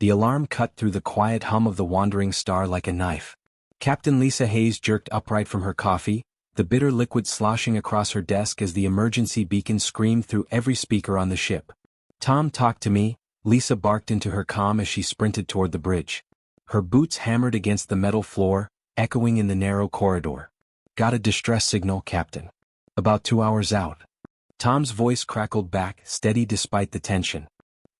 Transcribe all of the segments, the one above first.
The alarm cut through the quiet hum of the wandering star like a knife. Captain Lisa Hayes jerked upright from her coffee, the bitter liquid sloshing across her desk as the emergency beacon screamed through every speaker on the ship. "Tom, talk to me," Lisa barked into her comm as she sprinted toward the bridge. Her boots hammered against the metal floor, echoing in the narrow corridor. "Got a distress signal, Captain. About 2 hours out." Tom's voice crackled back, steady despite the tension.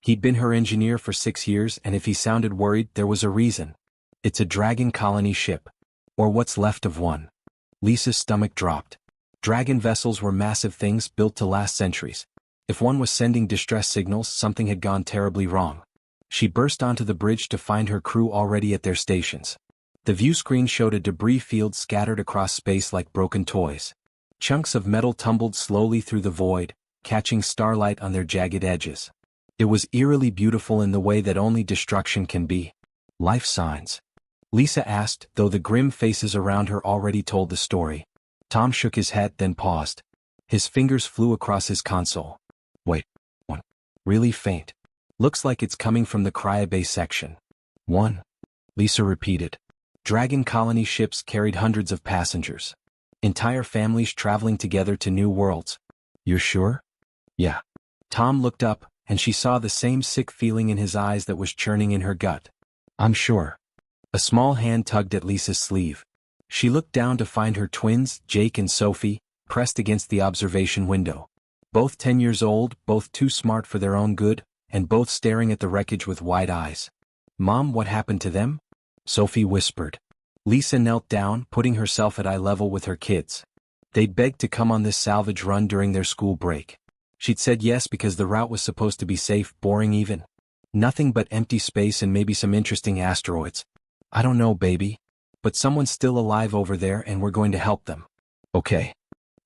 He'd been her engineer for 6 years, and if he sounded worried, there was a reason. "It's a Dragon colony ship. Or what's left of one." Lisa's stomach dropped. Dragon vessels were massive things built to last centuries. If one was sending distress signals, something had gone terribly wrong. She burst onto the bridge to find her crew already at their stations. The view screen showed a debris field scattered across space like broken toys. Chunks of metal tumbled slowly through the void, catching starlight on their jagged edges. It was eerily beautiful in the way that only destruction can be. "Life signs?" Lisa asked, though the grim faces around her already told the story. Tom shook his head, then paused. His fingers flew across his console. "Wait, one. Really faint. Looks like it's coming from the cryobase section." "One?" Lisa repeated. Dragon colony ships carried hundreds of passengers. Entire families traveling together to new worlds. "You're sure?" "Yeah." Tom looked up, and she saw the same sick feeling in his eyes that was churning in her gut. "I'm sure." A small hand tugged at Lisa's sleeve. She looked down to find her twins, Jake and Sophie, pressed against the observation window. Both 10 years old, both too smart for their own good, and both staring at the wreckage with wide eyes. "Mom, what happened to them?" Sophie whispered. Lisa knelt down, putting herself at eye level with her kids. They'd begged to come on this salvage run during their school break. She'd said yes because the route was supposed to be safe, boring even. Nothing but empty space and maybe some interesting asteroids. "I don't know, baby. But someone's still alive over there and we're going to help them." "Okay."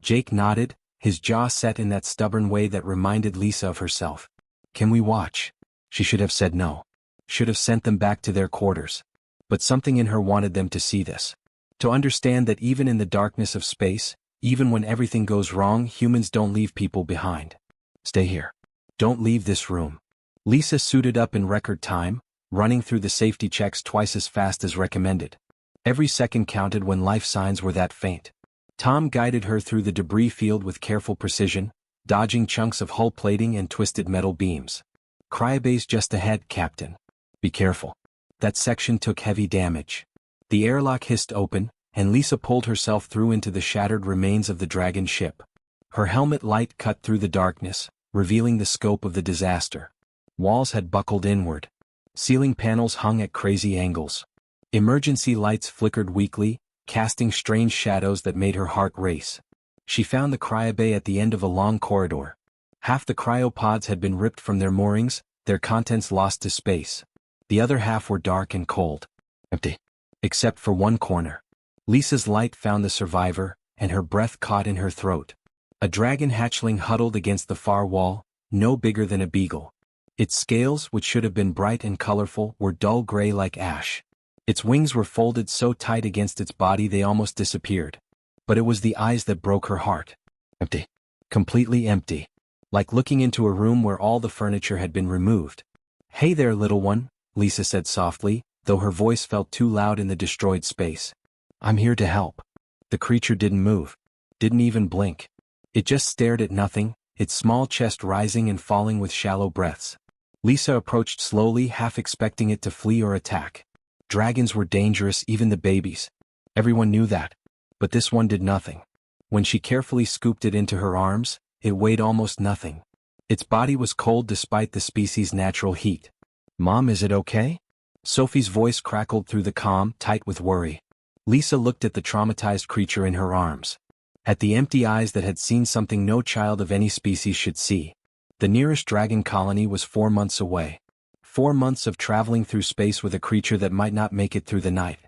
Jake nodded, his jaw set in that stubborn way that reminded Lisa of herself. "Can we watch?" She should have said no. Should have sent them back to their quarters. But something in her wanted them to see this. To understand that even in the darkness of space, even when everything goes wrong, humans don't leave people behind. "Stay here. Don't leave this room." Lisa suited up in record time, running through the safety checks twice as fast as recommended. Every second counted when life signs were that faint. Tom guided her through the debris field with careful precision, dodging chunks of hull plating and twisted metal beams. "Cryobase just ahead, Captain. Be careful." That section took heavy damage. The airlock hissed open, and Lisa pulled herself through into the shattered remains of the Dragon ship. Her helmet light cut through the darkness, revealing the scope of the disaster. Walls had buckled inward. Ceiling panels hung at crazy angles. Emergency lights flickered weakly, casting strange shadows that made her heart race. She found the cryobay at the end of a long corridor. Half the cryopods had been ripped from their moorings, their contents lost to space. The other half were dark and cold. Empty. Except for one corner. Lisa's light found the survivor, and her breath caught in her throat. A dragon hatchling huddled against the far wall, no bigger than a beagle. Its scales, which should have been bright and colorful, were dull gray like ash. Its wings were folded so tight against its body they almost disappeared. But it was the eyes that broke her heart. Empty. Completely empty. Like looking into a room where all the furniture had been removed. "Hey there, little one," Lisa said softly, though her voice felt too loud in the destroyed space. "I'm here to help." The creature didn't move. Didn't even blink. It just stared at nothing, its small chest rising and falling with shallow breaths. Lisa approached slowly, half expecting it to flee or attack. Dragons were dangerous, even the babies. Everyone knew that. But this one did nothing. When she carefully scooped it into her arms, it weighed almost nothing. Its body was cold despite the species' natural heat. "Mom, is it okay?" Sophie's voice crackled through the comm, tight with worry. Lisa looked at the traumatized creature in her arms. At the empty eyes that had seen something no child of any species should see. The nearest dragon colony was 4 months away. 4 months of traveling through space with a creature that might not make it through the night.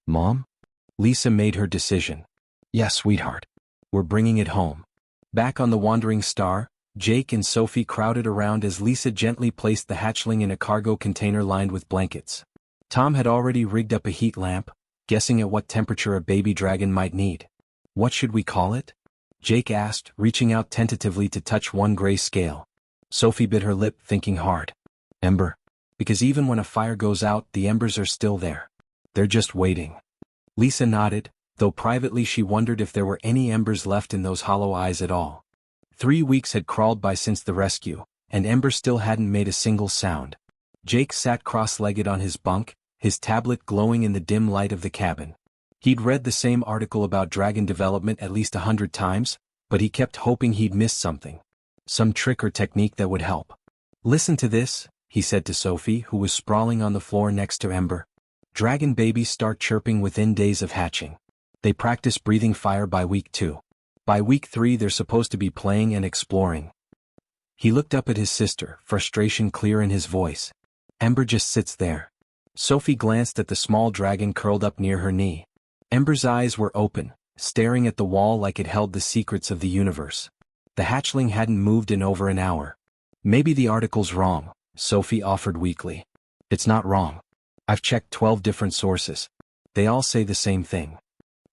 "Mom?" Lisa made her decision. "Yes, sweetheart. We're bringing it home." Back on the wandering star, Jake and Sophie crowded around as Lisa gently placed the hatchling in a cargo container lined with blankets. Tom had already rigged up a heat lamp, guessing at what temperature a baby dragon might need. "What should we call it?" Jake asked, reaching out tentatively to touch one gray scale. Sophie bit her lip, thinking hard. "Ember." Because even when a fire goes out, the embers are still there. They're just waiting. Lisa nodded, though privately she wondered if there were any embers left in those hollow eyes at all. 3 weeks had crawled by since the rescue, and Ember still hadn't made a single sound. Jake sat cross-legged on his bunk, his tablet glowing in the dim light of the cabin. He'd read the same article about dragon development at least 100 times, but he kept hoping he'd missed something. Some trick or technique that would help. "Listen to this," he said to Sophie, who was sprawling on the floor next to Ember. "Dragon babies start chirping within days of hatching. They practice breathing fire by week 2. By week 3 they're supposed to be playing and exploring." He looked up at his sister, frustration clear in his voice. Ember just sits there. Sophie glanced at the small dragon curled up near her knee. Ember's eyes were open, staring at the wall like it held the secrets of the universe. The hatchling hadn't moved in over an hour. "Maybe the article's wrong," Sophie offered weakly. "It's not wrong. I've checked 12 different sources. They all say the same thing."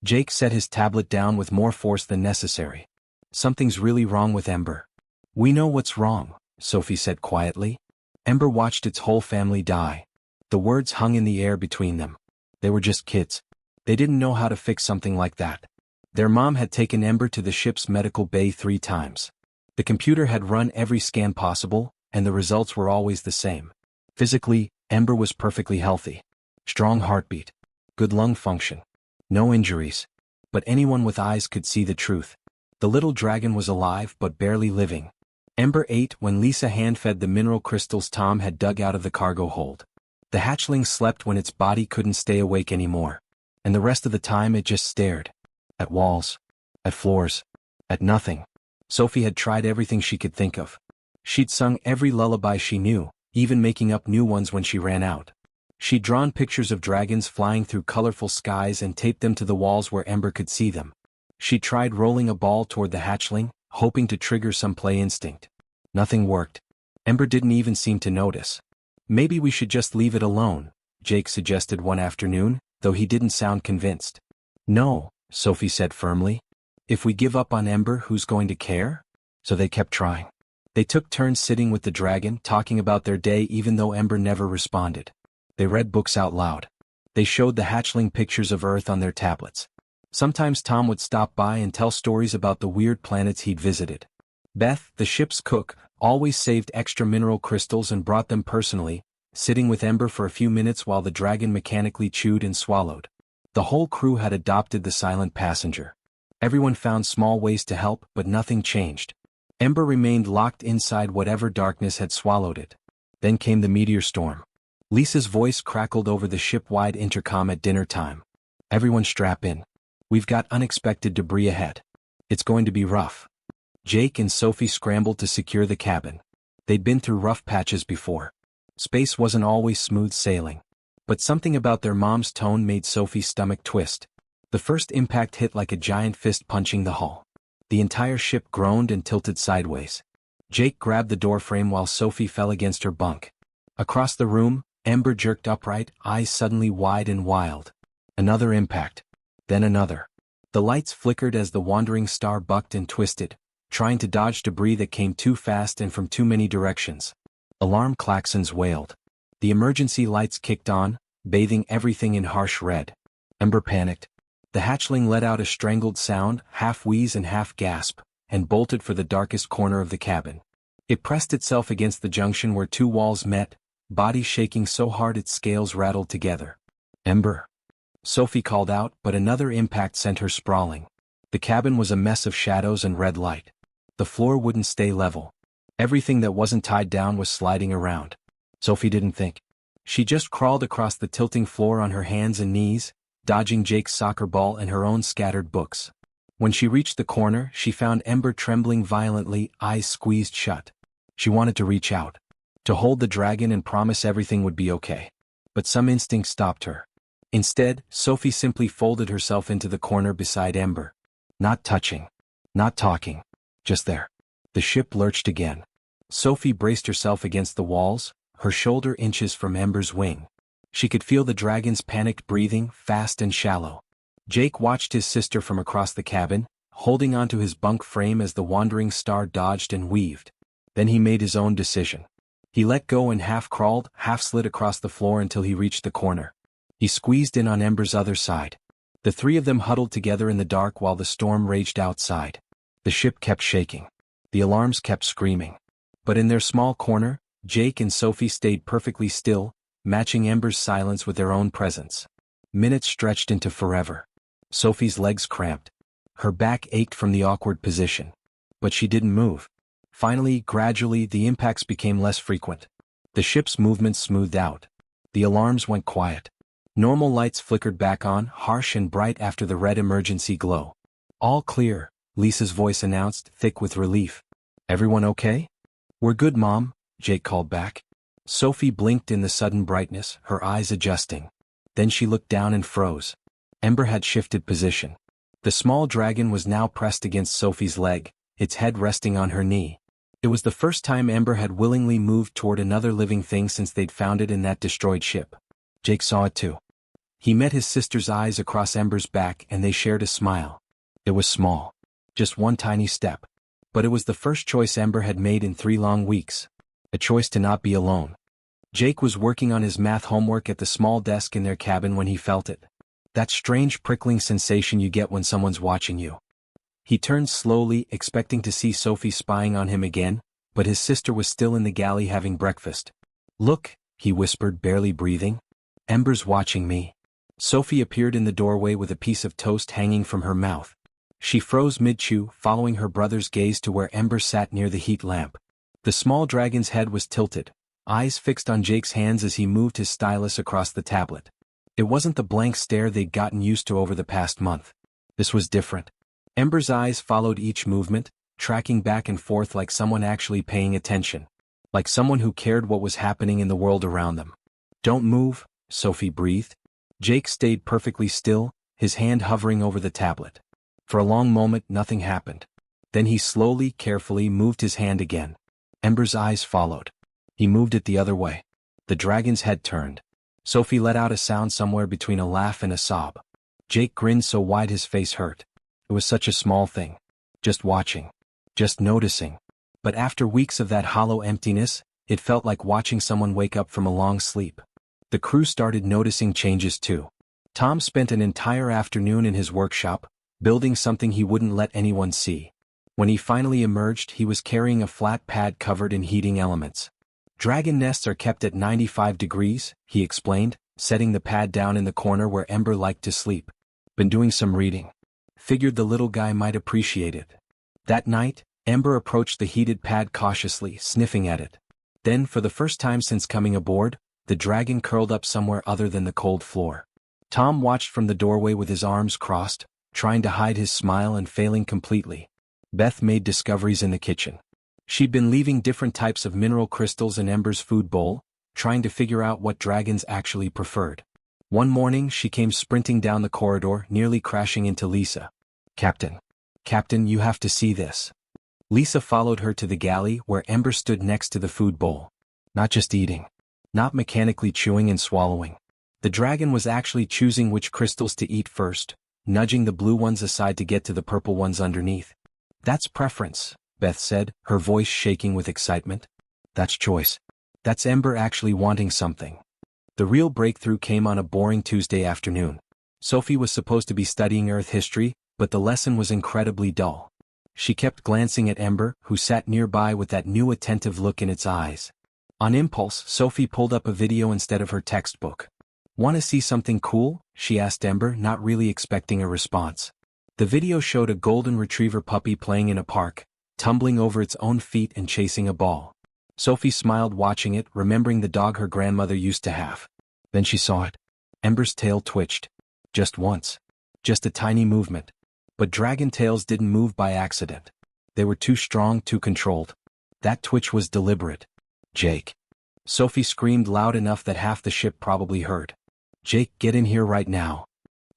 Jake set his tablet down with more force than necessary. "Something's really wrong with Ember." "We know what's wrong," Sophie said quietly. Ember watched its whole family die. The words hung in the air between them. They were just kids. They didn't know how to fix something like that. Their mom had taken Ember to the ship's medical bay 3 times. The computer had run every scan possible, and the results were always the same. Physically, Ember was perfectly healthy. Strong heartbeat. Good lung function. No injuries. But anyone with eyes could see the truth. The little dragon was alive but barely living. Ember ate when Lisa hand-fed the mineral crystals Tom had dug out of the cargo hold. The hatchling slept when its body couldn't stay awake anymore. And the rest of the time it just stared. At walls. At floors. At nothing. Sophie had tried everything she could think of. She'd sung every lullaby she knew, even making up new ones when she ran out. She'd drawn pictures of dragons flying through colorful skies and taped them to the walls where Ember could see them. She tried rolling a ball toward the hatchling, hoping to trigger some play instinct. Nothing worked. Ember didn't even seem to notice. "Maybe we should just leave it alone," Jake suggested one afternoon, though he didn't sound convinced. "No," Sophie said firmly. "If we give up on Ember, who's going to care?" So they kept trying. They took turns sitting with the dragon, talking about their day even though Ember never responded. They read books out loud. They showed the hatchling pictures of Earth on their tablets. Sometimes Tom would stop by and tell stories about the weird planets he'd visited. Beth, the ship's cook, always saved extra mineral crystals and brought them personally, sitting with Ember for a few minutes while the dragon mechanically chewed and swallowed. The whole crew had adopted the silent passenger. Everyone found small ways to help, but nothing changed. Ember remained locked inside whatever darkness had swallowed it. Then came the meteor storm. Lisa's voice crackled over the ship-wide intercom at dinner time. "Everyone strap in. We've got unexpected debris ahead. It's going to be rough." Jake and Sophie scrambled to secure the cabin. They'd been through rough patches before. Space wasn't always smooth sailing. But something about their mom's tone made Sophie's stomach twist. The first impact hit like a giant fist punching the hull. The entire ship groaned and tilted sideways. Jake grabbed the doorframe while Sophie fell against her bunk. Across the room, Ember jerked upright, eyes suddenly wide and wild. Another impact. Then another. The lights flickered as the wandering star bucked and twisted, trying to dodge debris that came too fast and from too many directions. Alarm klaxons wailed. The emergency lights kicked on, bathing everything in harsh red. Ember panicked. The hatchling let out a strangled sound, half wheeze and half gasp, and bolted for the darkest corner of the cabin. It pressed itself against the junction where 2 walls met, body shaking so hard its scales rattled together. "Ember!" Sophie called out, but another impact sent her sprawling. The cabin was a mess of shadows and red light. The floor wouldn't stay level. Everything that wasn't tied down was sliding around. Sophie didn't think. She just crawled across the tilting floor on her hands and knees, dodging Jake's soccer ball and her own scattered books. When she reached the corner, she found Ember trembling violently, eyes squeezed shut. She wanted to reach out, to hold the dragon and promise everything would be okay. But some instinct stopped her. Instead, Sophie simply folded herself into the corner beside Ember. Not touching. Not talking. Just there. The ship lurched again. Sophie braced herself against the walls, her shoulder inches from Ember's wing. She could feel the dragon's panicked breathing, fast and shallow. Jake watched his sister from across the cabin, holding onto his bunk frame as the wandering star dodged and weaved. Then he made his own decision. He let go and half crawled, half slid across the floor until he reached the corner. He squeezed in on Ember's other side. The three of them huddled together in the dark while the storm raged outside. The ship kept shaking. The alarms kept screaming. But in their small corner, Jake and Sophie stayed perfectly still, matching Ember's silence with their own presence. Minutes stretched into forever. Sophie's legs cramped. Her back ached from the awkward position. But she didn't move. Finally, gradually, the impacts became less frequent. The ship's movements smoothed out. The alarms went quiet. Normal lights flickered back on, harsh and bright after the red emergency glow. "All clear," Lisa's voice announced, thick with relief. "Everyone okay?" "We're good, Mom," Jake called back. Sophie blinked in the sudden brightness, her eyes adjusting. Then she looked down and froze. Ember had shifted position. The small dragon was now pressed against Sophie's leg, its head resting on her knee. It was the first time Ember had willingly moved toward another living thing since they'd found it in that destroyed ship. Jake saw it too. He met his sister's eyes across Ember's back and they shared a smile. It was small. Just one tiny step. But it was the first choice Ember had made in 3 long weeks. A choice to not be alone. Jake was working on his math homework at the small desk in their cabin when he felt it. That strange prickling sensation you get when someone's watching you. He turned slowly, expecting to see Sophie spying on him again, but his sister was still in the galley having breakfast. "Look," he whispered, barely breathing. "Ember's watching me." Sophie appeared in the doorway with a piece of toast hanging from her mouth. She froze mid-chew, following her brother's gaze to where Ember sat near the heat lamp. The small dragon's head was tilted, eyes fixed on Jake's hands as he moved his stylus across the tablet. It wasn't the blank stare they'd gotten used to over the past month. This was different. Ember's eyes followed each movement, tracking back and forth like someone actually paying attention. Like someone who cared what was happening in the world around them. "Don't move," Sophie breathed. Jake stayed perfectly still, his hand hovering over the tablet. For a long moment nothing happened. Then he slowly, carefully moved his hand again. Ember's eyes followed. He moved it the other way. The dragon's head turned. Sophie let out a sound somewhere between a laugh and a sob. Jake grinned so wide his face hurt. It was such a small thing. Just watching. Just noticing. But after weeks of that hollow emptiness, it felt like watching someone wake up from a long sleep. The crew started noticing changes too. Tom spent an entire afternoon in his workshop, building something he wouldn't let anyone see. When he finally emerged, he was carrying a flat pad covered in heating elements. "Dragon nests are kept at 95 degrees, he explained, setting the pad down in the corner where Ember liked to sleep. "Been doing some reading. Figured the little guy might appreciate it." That night, Ember approached the heated pad cautiously, sniffing at it. Then, for the first time since coming aboard, the dragon curled up somewhere other than the cold floor. Tom watched from the doorway with his arms crossed, trying to hide his smile and failing completely. Beth made discoveries in the kitchen. She'd been leaving different types of mineral crystals in Ember's food bowl, trying to figure out what dragons actually preferred. One morning she came sprinting down the corridor, nearly crashing into Lisa. Captain, you have to see this." Lisa followed her to the galley where Ember stood next to the food bowl. Not just eating. Not mechanically chewing and swallowing. The dragon was actually choosing which crystals to eat first, nudging the blue ones aside to get to the purple ones underneath. "That's preference," Beth said, her voice shaking with excitement. "That's choice. That's Ember actually wanting something." The real breakthrough came on a boring Tuesday afternoon. Sophie was supposed to be studying Earth history, but the lesson was incredibly dull. She kept glancing at Ember, who sat nearby with that new attentive look in its eyes. On impulse, Sophie pulled up a video instead of her textbook. "Want to see something cool?" she asked Ember, not really expecting a response. The video showed a golden retriever puppy playing in a park, tumbling over its own feet and chasing a ball. Sophie smiled watching it, remembering the dog her grandmother used to have. Then she saw it. Ember's tail twitched. Just once. Just a tiny movement. But dragon tails didn't move by accident. They were too strong, too controlled. That twitch was deliberate. "Jake." Sophie screamed loud enough that half the ship probably heard. "Jake, get in here right now."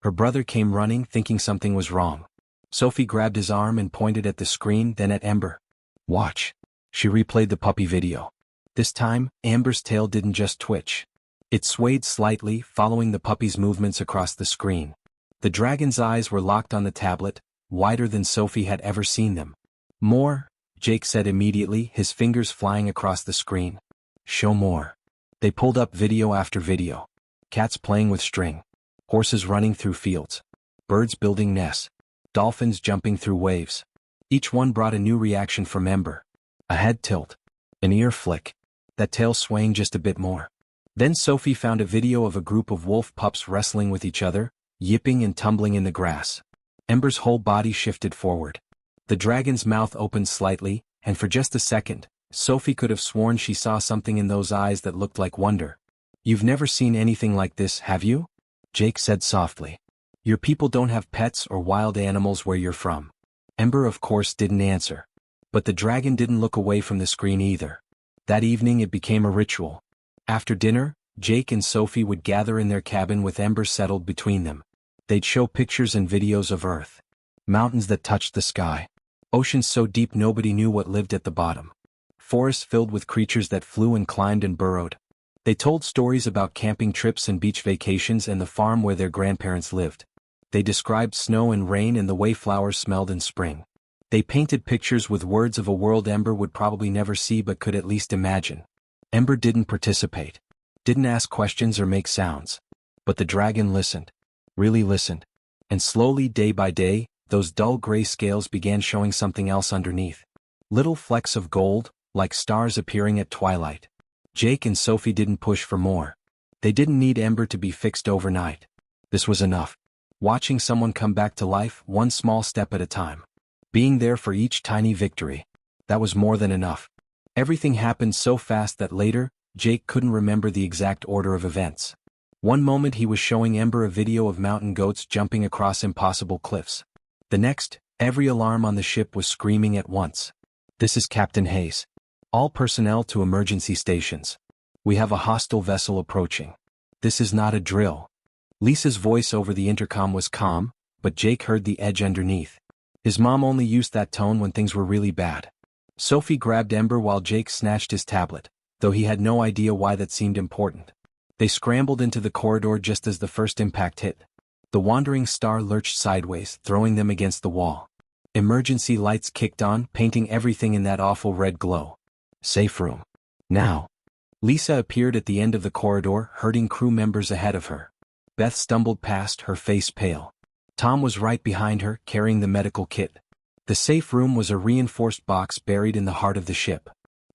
Her brother came running, thinking something was wrong. Sophie grabbed his arm and pointed at the screen, then at Ember. "Watch." She replayed the puppy video. This time, Ember's tail didn't just twitch. It swayed slightly, following the puppy's movements across the screen. The dragon's eyes were locked on the tablet, wider than Sophie had ever seen them. "More," Jake said immediately, his fingers flying across the screen. Show more. They pulled up video after video. Cats playing with string. Horses running through fields. Birds building nests. Dolphins jumping through waves. Each one brought a new reaction from Ember. A head tilt. An ear flick. That tail swaying just a bit more. Then Sophie found a video of a group of wolf pups wrestling with each other, yipping and tumbling in the grass. Ember's whole body shifted forward. The dragon's mouth opened slightly, and for just a second, Sophie could have sworn she saw something in those eyes that looked like wonder. "You've never seen anything like this, have you?" Jake said softly. "Your people don't have pets or wild animals where you're from." Ember of course didn't answer. But the dragon didn't look away from the screen either. That evening it became a ritual. After dinner, Jake and Sophie would gather in their cabin with Ember settled between them. They'd show pictures and videos of Earth. Mountains that touched the sky. Oceans so deep nobody knew what lived at the bottom. Forests filled with creatures that flew and climbed and burrowed. They told stories about camping trips and beach vacations and the farm where their grandparents lived. They described snow and rain and the way flowers smelled in spring. They painted pictures with words of a world Ember would probably never see but could at least imagine. Ember didn't participate. Didn't ask questions or make sounds. But the dragon listened. Really listened. And slowly, day by day, those dull gray scales began showing something else underneath. Little flecks of gold, like stars appearing at twilight. Jake and Sophie didn't push for more. They didn't need Ember to be fixed overnight. This was enough. Watching someone come back to life, one small step at a time. Being there for each tiny victory. That was more than enough. Everything happened so fast that later, Jake couldn't remember the exact order of events. One moment he was showing Ember a video of mountain goats jumping across impossible cliffs. The next, every alarm on the ship was screaming at once. "This is Captain Hayes. All personnel to emergency stations. We have a hostile vessel approaching. This is not a drill." Lisa's voice over the intercom was calm, but Jake heard the edge underneath. His mom only used that tone when things were really bad. Sophie grabbed Ember while Jake snatched his tablet, though he had no idea why that seemed important. They scrambled into the corridor just as the first impact hit. The wandering star lurched sideways, throwing them against the wall. Emergency lights kicked on, painting everything in that awful red glow. Safe room. Now. Lisa appeared at the end of the corridor, herding crew members ahead of her. Beth stumbled past, her face pale. Tom was right behind her, carrying the medical kit. The safe room was a reinforced box buried in the heart of the ship.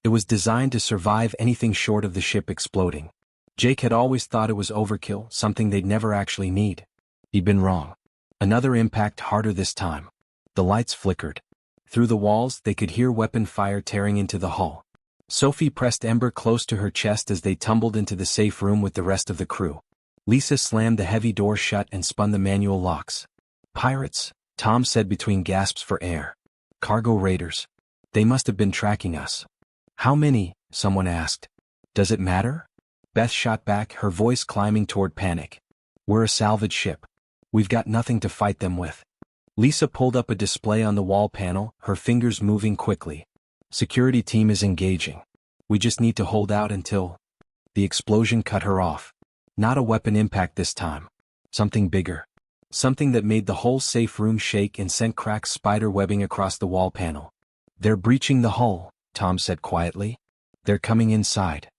It was designed to survive anything short of the ship exploding. Jake had always thought it was overkill, something they'd never actually need. He'd been wrong. Another impact, harder this time. The lights flickered. Through the walls, they could hear weapon fire tearing into the hull. Sophie pressed Ember close to her chest as they tumbled into the safe room with the rest of the crew. Lisa slammed the heavy door shut and spun the manual locks. "Pirates," Tom said between gasps for air. "Cargo raiders. They must have been tracking us." "How many?" someone asked. "Does it matter?" Beth shot back, her voice climbing toward panic. "We're a salvage ship. We've got nothing to fight them with." Lisa pulled up a display on the wall panel, her fingers moving quickly. "Security team is engaging. We just need to hold out until..." The explosion cut her off. Not a weapon impact this time. Something bigger. Something that made the whole safe room shake and sent cracked spider webbing across the wall panel. "They're breaching the hull," Tom said quietly. "They're coming inside."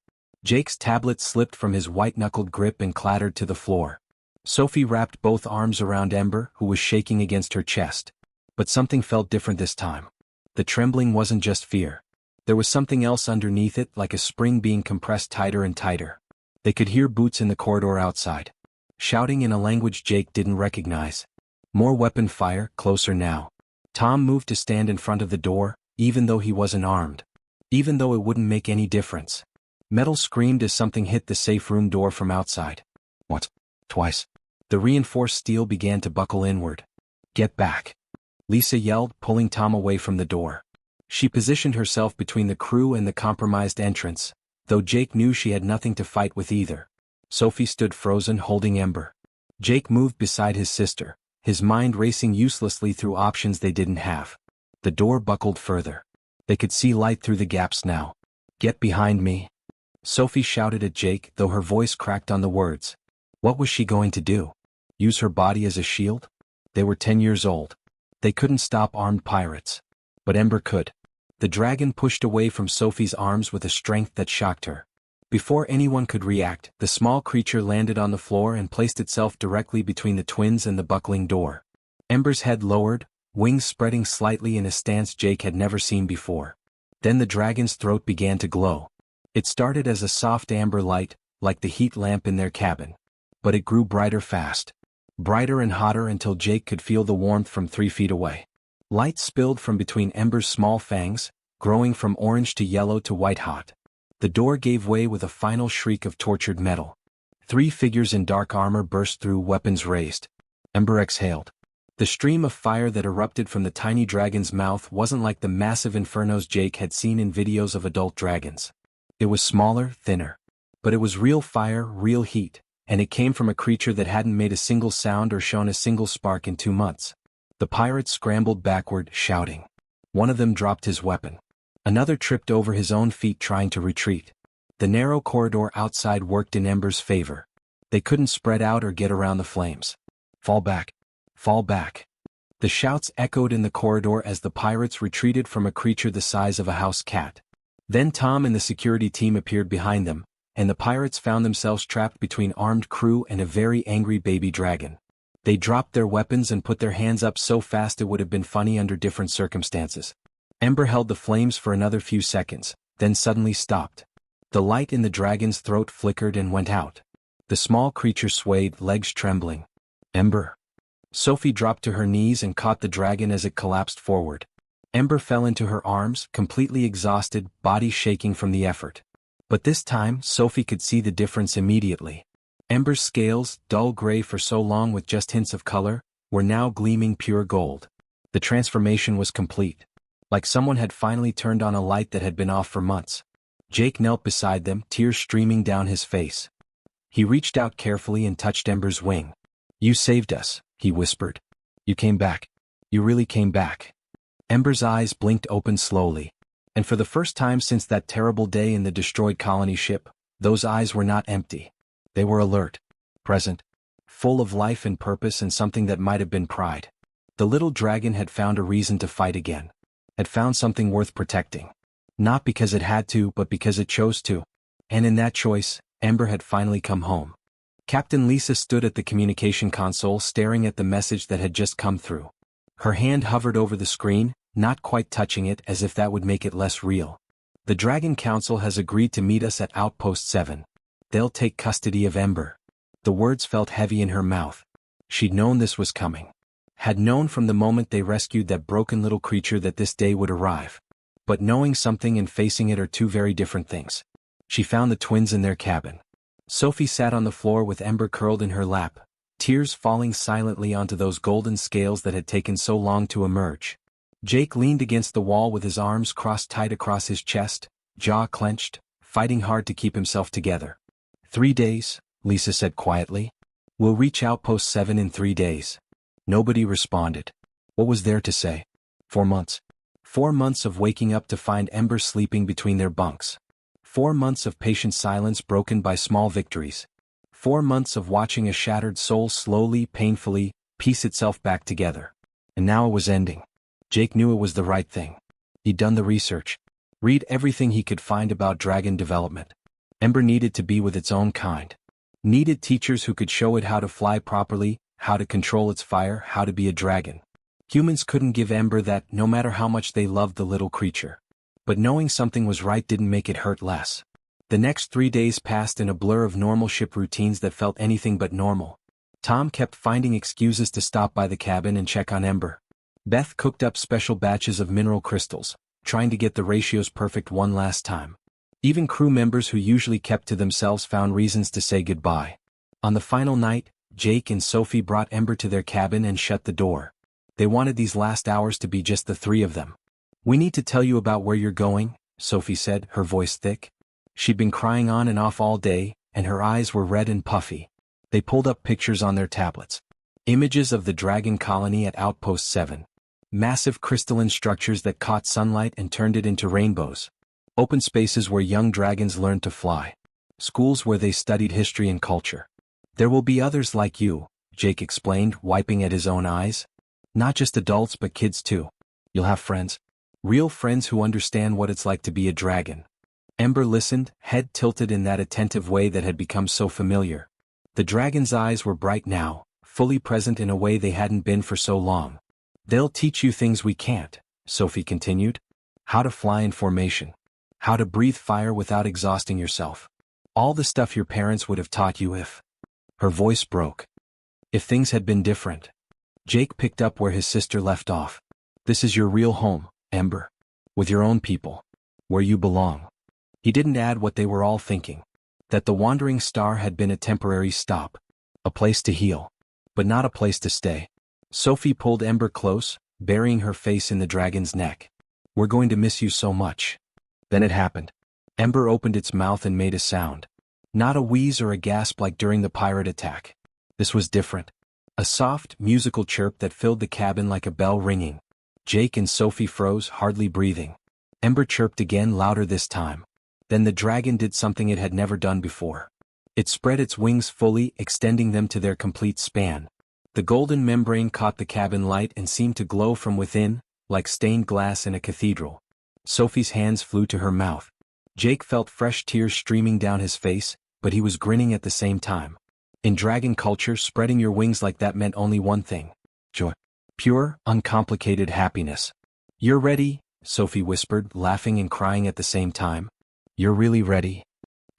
Jake's tablet slipped from his white-knuckled grip and clattered to the floor. Sophie wrapped both arms around Ember, who was shaking against her chest. But something felt different this time. The trembling wasn't just fear. There was something else underneath it, like a spring being compressed tighter and tighter. They could hear boots in the corridor outside. Shouting in a language Jake didn't recognize. More weapon fire, closer now. Tom moved to stand in front of the door, even though he wasn't armed. Even though it wouldn't make any difference. Metal screamed as something hit the safe room door from outside. "What?" Twice. The reinforced steel began to buckle inward. "Get back!" Lisa yelled, pulling Tom away from the door. She positioned herself between the crew and the compromised entrance, though Jake knew she had nothing to fight with either. Sophie stood frozen, holding Ember. Jake moved beside his sister, his mind racing uselessly through options they didn't have. The door buckled further. They could see light through the gaps now. "Get behind me!" Sophie shouted at Jake, though her voice cracked on the words. What was she going to do? Use her body as a shield? They were 10 years old. They couldn't stop armed pirates. But Ember could. The dragon pushed away from Sophie's arms with a strength that shocked her. Before anyone could react, the small creature landed on the floor and placed itself directly between the twins and the buckling door. Ember's head lowered, wings spreading slightly in a stance Jake had never seen before. Then the dragon's throat began to glow. It started as a soft amber light, like the heat lamp in their cabin. But it grew brighter fast. Brighter and hotter until Jake could feel the warmth from 3 feet away. Light spilled from between Ember's small fangs, growing from orange to yellow to white hot. The door gave way with a final shriek of tortured metal. 3 figures in dark armor burst through, weapons raised. Ember exhaled. The stream of fire that erupted from the tiny dragon's mouth wasn't like the massive infernos Jake had seen in videos of adult dragons. It was smaller, thinner. But it was real fire, real heat, and it came from a creature that hadn't made a single sound or shown a single spark in 2 months. The pirates scrambled backward, shouting. One of them dropped his weapon. Another tripped over his own feet trying to retreat. The narrow corridor outside worked in Ember's favor. They couldn't spread out or get around the flames. Fall back. Fall back. The shouts echoed in the corridor as the pirates retreated from a creature the size of a house cat. Then Tom and the security team appeared behind them, and the pirates found themselves trapped between armed crew and a very angry baby dragon. They dropped their weapons and put their hands up so fast it would have been funny under different circumstances. Ember held the flames for another few seconds, then suddenly stopped. The light in the dragon's throat flickered and went out. The small creature swayed, legs trembling. Ember. Sophie dropped to her knees and caught the dragon as it collapsed forward. Ember fell into her arms, completely exhausted, body shaking from the effort. But this time, Sophie could see the difference immediately. Ember's scales, dull gray for so long with just hints of color, were now gleaming pure gold. The transformation was complete. Like someone had finally turned on a light that had been off for months. Jake knelt beside them, tears streaming down his face. He reached out carefully and touched Ember's wing. "You saved us," he whispered. "You came back. You really came back." Ember's eyes blinked open slowly. And for the first time since that terrible day in the destroyed colony ship, those eyes were not empty. They were alert, present, full of life and purpose and something that might have been pride. The little dragon had found a reason to fight again. Had found something worth protecting. Not because it had to, but because it chose to. And in that choice, Ember had finally come home. Captain Lisa stood at the communication console staring at the message that had just come through. Her hand hovered over the screen, not quite touching it as if that would make it less real. "The Dragon Council has agreed to meet us at Outpost 7. They'll take custody of Ember." The words felt heavy in her mouth. She'd known this was coming. Had known from the moment they rescued that broken little creature that this day would arrive. But knowing something and facing it are two very different things. She found the twins in their cabin. Sophie sat on the floor with Ember curled in her lap, tears falling silently onto those golden scales that had taken so long to emerge. Jake leaned against the wall with his arms crossed tight across his chest, jaw clenched, fighting hard to keep himself together. 3 days, Lisa said quietly. "We'll reach Outpost 7 in 3 days. Nobody responded. What was there to say? 4 months. 4 months of waking up to find Ember sleeping between their bunks. 4 months of patient silence broken by small victories. 4 months of watching a shattered soul slowly, painfully, piece itself back together. And now it was ending. Jake knew it was the right thing. He'd done the research. Read everything he could find about dragon development. Ember needed to be with its own kind. Needed teachers who could show it how to fly properly, how to control its fire, how to be a dragon. Humans couldn't give Ember that, no matter how much they loved the little creature. But knowing something was right didn't make it hurt less. The next 3 days passed in a blur of normal ship routines that felt anything but normal. Tom kept finding excuses to stop by the cabin and check on Ember. Beth cooked up special batches of mineral crystals, trying to get the ratios perfect one last time. Even crew members who usually kept to themselves found reasons to say goodbye. On the final night, Jake and Sophie brought Ember to their cabin and shut the door. They wanted these last hours to be just the 3 of them. "We need to tell you about where you're going," Sophie said, her voice thick. She'd been crying on and off all day, and her eyes were red and puffy. They pulled up pictures on their tablets. Images of the dragon colony at Outpost 7. Massive crystalline structures that caught sunlight and turned it into rainbows. Open spaces where young dragons learned to fly. Schools where they studied history and culture. "There will be others like you," Jake explained, wiping at his own eyes. "Not just adults but kids too. You'll have friends. Real friends who understand what it's like to be a dragon." Ember listened, head tilted in that attentive way that had become so familiar. The dragon's eyes were bright now, fully present in a way they hadn't been for so long. "They'll teach you things we can't," Sophie continued. "How to fly in formation. How to breathe fire without exhausting yourself. All the stuff your parents would have taught you if—" Her voice broke. "If things had been different." Jake picked up where his sister left off. "This is your real home, Ember. With your own people. Where you belong." He didn't add what they were all thinking. That the wandering star had been a temporary stop. A place to heal. But not a place to stay. Sophie pulled Ember close, burying her face in the dragon's neck. "We're going to miss you so much." Then it happened. Ember opened its mouth and made a sound. Not a wheeze or a gasp like during the pirate attack. This was different. A soft, musical chirp that filled the cabin like a bell ringing. Jake and Sophie froze, hardly breathing. Ember chirped again, louder this time. Then the dragon did something it had never done before. It spread its wings fully, extending them to their complete span. The golden membrane caught the cabin light and seemed to glow from within, like stained glass in a cathedral. Sophie's hands flew to her mouth. Jake felt fresh tears streaming down his face, but he was grinning at the same time. In dragon culture, spreading your wings like that meant only one thing. Joy. Pure, uncomplicated happiness. "You're ready," Sophie whispered, laughing and crying at the same time. "You're really ready?"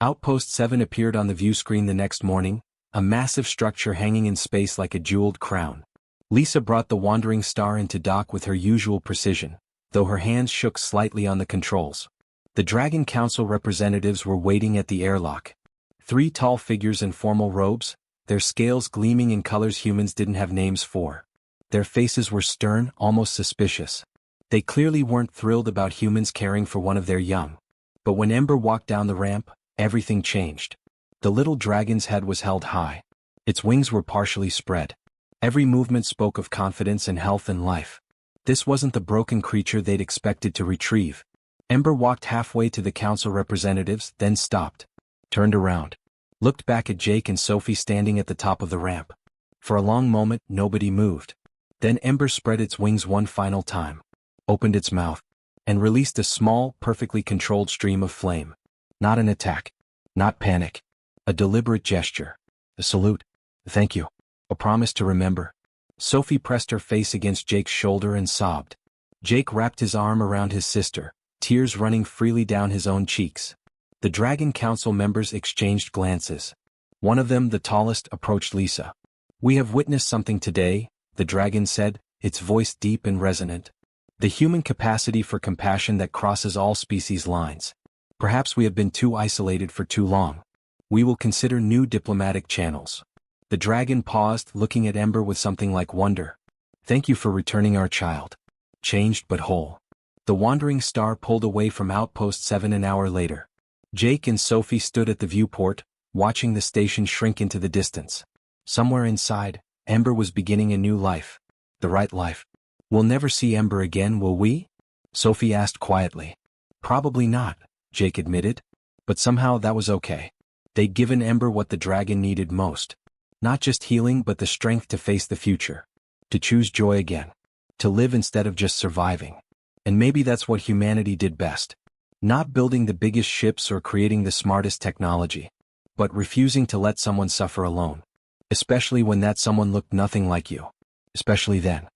Outpost 7 appeared on the view screen the next morning, a massive structure hanging in space like a jeweled crown. Lisa brought the wandering star into dock with her usual precision, though her hands shook slightly on the controls. The Dragon Council representatives were waiting at the airlock. 3 tall figures in formal robes, their scales gleaming in colors humans didn't have names for. Their faces were stern, almost suspicious. They clearly weren't thrilled about humans caring for one of their young. But when Ember walked down the ramp, everything changed. The little dragon's head was held high. Its wings were partially spread. Every movement spoke of confidence and health and life. This wasn't the broken creature they'd expected to retrieve. Ember walked halfway to the council representatives, then stopped. Turned around. Looked back at Jake and Sophie standing at the top of the ramp. For a long moment, nobody moved. Then Ember spread its wings one final time. Opened its mouth. And released a small, perfectly controlled stream of flame. Not an attack. Not panic. A deliberate gesture. A salute. Thank you. A promise to remember. Sophie pressed her face against Jake's shoulder and sobbed. Jake wrapped his arm around his sister, tears running freely down his own cheeks. The Dragon Council members exchanged glances. One of them, the tallest, approached Lisa. "We have witnessed something today," the dragon said, its voice deep and resonant. "The human capacity for compassion that crosses all species lines. Perhaps we have been too isolated for too long. We will consider new diplomatic channels." The dragon paused, looking at Ember with something like wonder. "Thank you for returning our child. Changed but whole." The wandering star pulled away from Outpost 7 an hour later. Jake and Sophie stood at the viewport, watching the station shrink into the distance. Somewhere inside, Ember was beginning a new life. The right life. "We'll never see Ember again, will we?" Sophie asked quietly. "Probably not," Jake admitted. But somehow that was okay. They'd given Ember what the dragon needed most. Not just healing but the strength to face the future. To choose joy again. To live instead of just surviving. And maybe that's what humanity did best. Not building the biggest ships or creating the smartest technology. But refusing to let someone suffer alone. Especially when that someone looked nothing like you. Especially then.